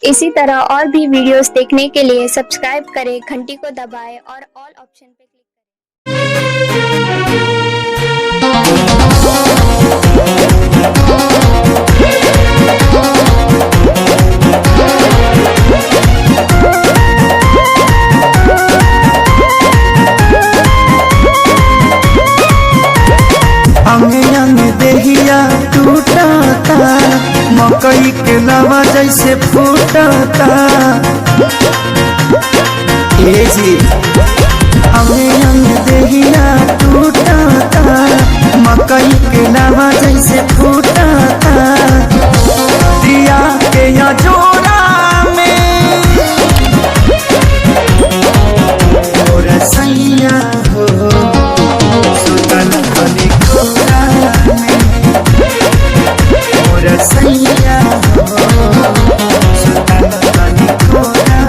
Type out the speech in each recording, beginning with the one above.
इसी तरह और भी वीडियोस देखने के लिए सब्सक्राइब करें, घंटी को दबाएं और ऑल ऑप्शन पे क्लिक देहिया टूटता मकई के नवा जैसे फूटता। ए जी अंग देहिया टूटता मकई के नवा जैसे फूटता। दिया के या जोड़ा में और सैया हो सुतल बनी कोरा और सैया हो सुतल बनी कोरा।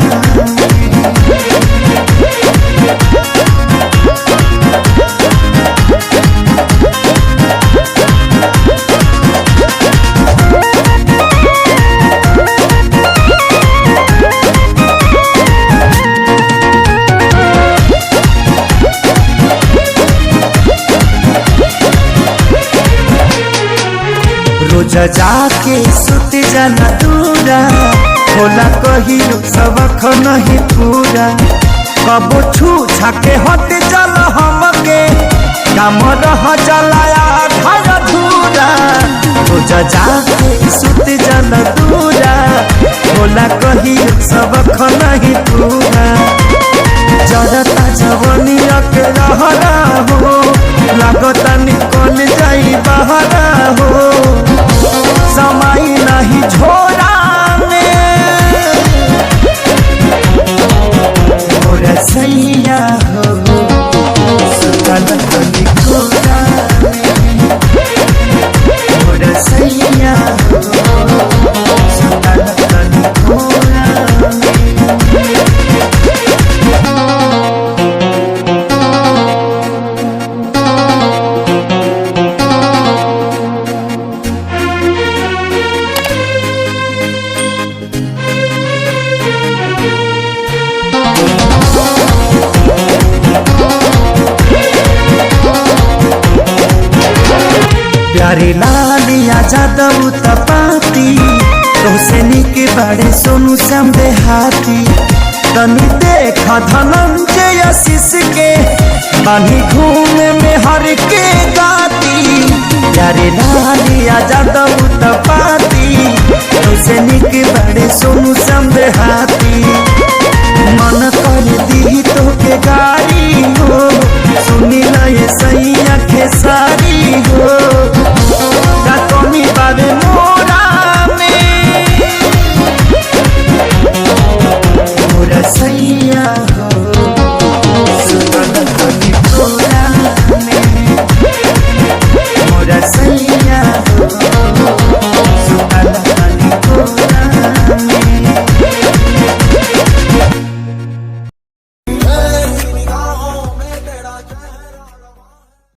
रोज जाके सुत जाना दूरा होला कही सबक नहीं पूरा। कबो छू छाके हट चल हमके काम रह चलाया घर धूरा। रोज जाके सुत जाना दूरा होला कही सबक नहीं पूरा। जरता जवनिया के रहरा हो लागता निकल जाई बहरा हो। समय नहीं छोड़ा में और सैया हो सुतल बनी कोरा में और सैया हो सुतल बनी कोरा में। प्यारे लालिया जादव तपाती तोसे निके बड़े सोनू श्याम देहाती। तनी देखा धनंजय आशीष के बानी घूमे में हर के गाती। प्यारे लालिया जादव तपाती तोसे निके बड़े सोनू श्याम देहाती। मन कर दी तो के गाड़ी हो सुनी लय सैया खेसारी हो।